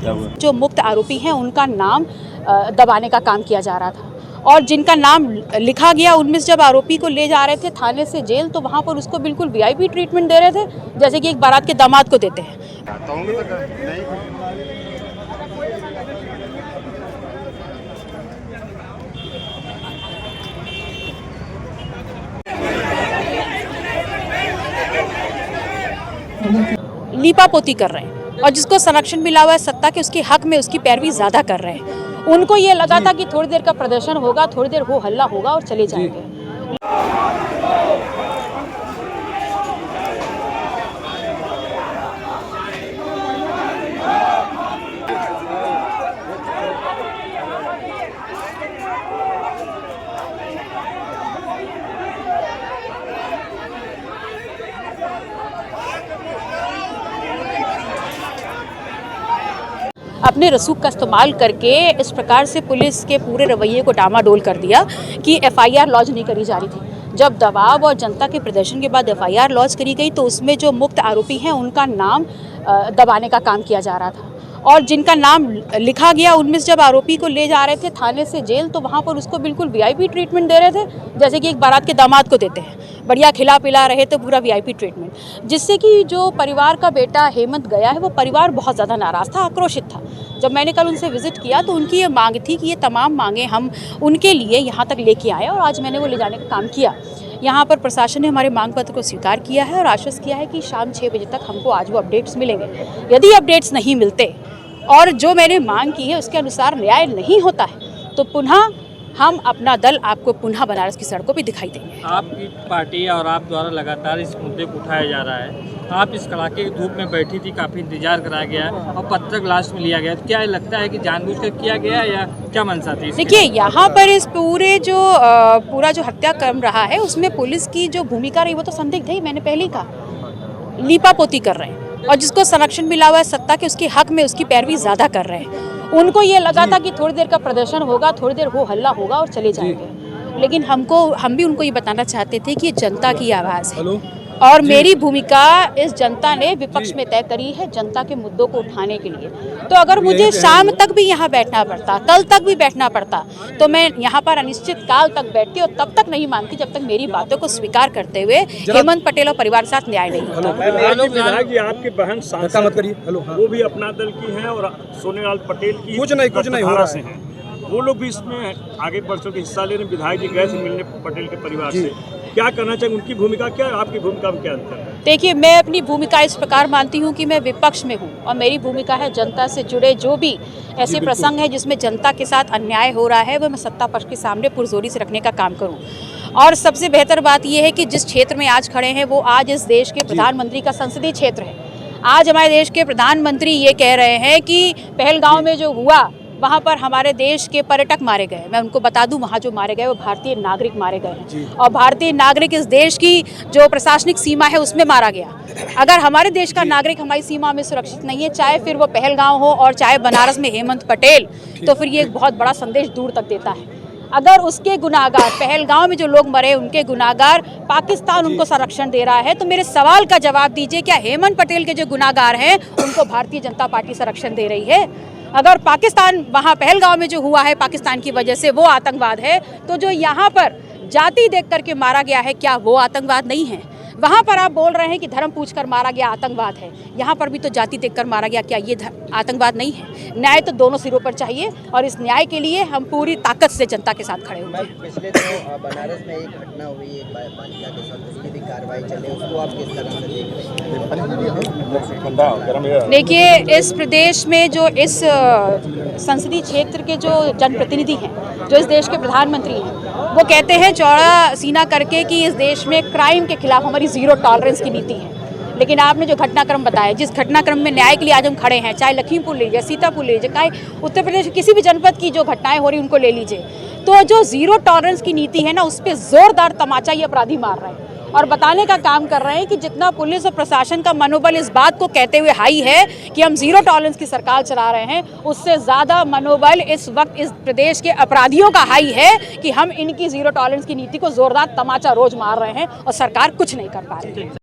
क्या हुआ? जो मुक्त आरोपी हैं उनका नाम दबाने का काम किया जा रहा था और जिनका नाम लिखा गया उनमें से जब आरोपी को ले जा रहे थे थाने से जेल तो वहाँ पर उसको बिल्कुल वीआईपी ट्रीटमेंट दे रहे थे, जैसे कि एक बारात के दामाद को देते हैं। लीपापोती कर रहे हैं और जिसको संरक्षण मिला हुआ है सत्ता के उसके हक में उसकी पैरवी ज़्यादा कर रहे हैं। उनको ये लगा था कि थोड़ी देर का प्रदर्शन होगा, थोड़ी देर हो हल्ला होगा और चले जाएंगे। अपने रसूख का इस्तेमाल करके इस प्रकार से पुलिस के पूरे रवैये को डामाडोल कर दिया कि एफआईआर लॉन्च नहीं करी जा रही थी। जब दबाव और जनता के प्रदर्शन के बाद एफआईआर लॉन्च करी गई तो उसमें जो मुक्त आरोपी हैं उनका नाम दबाने का काम किया जा रहा था और जिनका नाम लिखा गया उनमें से जब आरोपी को ले जा रहे थे थाने से जेल तो वहाँ पर उसको बिल्कुल वीआईपी ट्रीटमेंट दे रहे थे, जैसे कि एक बारात के दामाद को देते हैं। बढ़िया खिला पिला रहे थे, पूरा वीआईपी ट्रीटमेंट, जिससे कि जो परिवार का बेटा हेमंत गया है वो परिवार बहुत ज़्यादा नाराज़ था, आक्रोशित था। जब मैंने कल उनसे विजिट किया तो उनकी ये मांग थी कि ये तमाम मांगें हम उनके लिए यहाँ तक लेके आए और आज मैंने वो ले जाने का काम किया। यहाँ पर प्रशासन ने हमारे मांग पत्र को स्वीकार किया है और आश्वस्त किया है कि शाम 6 बजे तक हमको आज वो अपडेट्स मिलेंगे। यदि अपडेट्स नहीं मिलते और जो मैंने मांग की है उसके अनुसार न्याय नहीं होता है तो पुनः हम अपना दल आपको पुनः बनारस की सड़कों पे दिखाई देंगे। आपकी पार्टी और आप द्वारा लगातार इस मुद्दे को उठाया जा रहा है। आप इस कड़ाके की धूप में बैठी थी, काफ़ी इंतजार कराया गया और पत्रक लास्ट में लिया गया, तो क्या लगता है कि जानबूझकर किया गया या क्या मंशा थी? देखिए, यहाँ पर इस पूरा जो हत्याक्रम रहा है उसमें पुलिस की जो भूमिका रही वो तो संदिग्ध है। मैंने पहले ही कहा, लीपापोती कर रहे हैं और जिसको संरक्षण मिला हुआ है सत्ता के उसके हक में उसकी पैरवी ज़्यादा कर रहे हैं। उनको ये लगा था कि थोड़ी देर का प्रदर्शन होगा, थोड़ी देर हो हल्ला होगा और चले जाएंगे, लेकिन हम भी उनको ये बताना चाहते थे कि ये जनता की आवाज़ है और मेरी भूमिका इस जनता ने विपक्ष में तय करी है, जनता के मुद्दों को उठाने के लिए। तो अगर मुझे शाम तक भी यहाँ बैठना पड़ता, कल तक भी बैठना पड़ता, तो मैं यहाँ पर अनिश्चित काल तक बैठती और तब तक नहीं मानती जब तक मेरी बातों को स्वीकार करते हुए हेमंत पटेल और परिवार के साथ न्याय नहीं होता। आपकी बहन वो भी अपना दल की है और सोनेलाल पटेल की कुछ नहीं हो रहा है, वो लोग भी इसमें आगे बढ़ चुके हिस्सा ले रहे हैं। विधायक जी गए थे मिलने पटेल के परिवार से, क्या करना चाहिए? उनकी भूमिका क्या है, आपकी भूमिका में क्या अंतर है? देखिए, मैं अपनी भूमिका इस प्रकार मानती हूँ कि मैं विपक्ष में हूँ और मेरी भूमिका है जनता से जुड़े जो भी ऐसे प्रसंग है जिसमें जनता के साथ अन्याय हो रहा है वो मैं सत्ता पक्ष के सामने पुरजोरी से रखने का काम करूँ। और सबसे बेहतर बात यह है कि जिस क्षेत्र में आज खड़े हैं वो आज इस देश के प्रधानमंत्री का संसदीय क्षेत्र है। आज हमारे देश के प्रधानमंत्री ये कह रहे हैं कि पहलगांव में जो हुआ वहाँ पर हमारे देश के पर्यटक मारे गए। मैं उनको बता दूं, वहाँ जो मारे गए वो भारतीय नागरिक मारे गए हैं और भारतीय नागरिक इस देश की जो प्रशासनिक सीमा है उसमें मारा गया। अगर हमारे देश का नागरिक हमारी सीमा में सुरक्षित नहीं है, चाहे फिर वो पहलगांव हो और चाहे बनारस में हेमंत पटेल, तो फिर ये एक बहुत बड़ा संदेश दूर तक देता है। अगर उसके गुनाहगार, पहलगांव में जो लोग मरे उनके गुनाहगार, पाकिस्तान उनको संरक्षण दे रहा है, तो मेरे सवाल का जवाब दीजिए, क्या हेमंत पटेल के जो गुनाहगार हैं उनको भारतीय जनता पार्टी संरक्षण दे रही है? अगर पाकिस्तान वहाँ पहलगांव में जो हुआ है पाकिस्तान की वजह से वो आतंकवाद है, तो जो यहाँ पर जाति देख करके मारा गया है क्या वो आतंकवाद नहीं है? वहाँ पर आप बोल रहे हैं कि धर्म पूछकर मारा गया आतंकवाद है, यहाँ पर भी तो जाति देखकर मारा गया, क्या ये आतंकवाद नहीं है? न्याय तो दोनों सिरों पर चाहिए और इस न्याय के लिए हम पूरी ताकत से जनता के साथ खड़े हुए हैं। पिछले तो बनारस में एक घटना हुई, एक बालिका के साथ, उसकी भी कार्रवाई चले, उसको आप किस तरह से देख रहे हैं? देखिए, इस प्रदेश में जो इस संसदीय क्षेत्र के जो जनप्रतिनिधि हैं, जो इस देश के प्रधानमंत्री हैं, वो कहते हैं चौड़ा सीना करके कि इस देश में क्राइम के खिलाफ हमारी जीरो टॉलरेंस की नीति है। लेकिन आपने जो घटनाक्रम बताया, जिस घटनाक्रम में न्याय के लिए आज हम खड़े हैं, चाहे लखीमपुर ले लीजिए, सीतापुर ले लीजिए, चाहे उत्तर प्रदेश किसी भी जनपद की जो घटनाएं हो रही उनको ले लीजिए, तो जो जीरो टॉलरेंस की नीति है ना, उस पर जोरदार तमाचा ये अपराधी मार रहे हैं और बताने का काम कर रहे हैं कि जितना पुलिस और प्रशासन का मनोबल इस बात को कहते हुए हाई है कि हम जीरो टॉलरेंस की सरकार चला रहे हैं, उससे ज़्यादा मनोबल इस वक्त इस प्रदेश के अपराधियों का हाई है कि हम इनकी जीरो टॉलरेंस की नीति को जोरदार तमाचा रोज मार रहे हैं और सरकार कुछ नहीं कर पा रही है।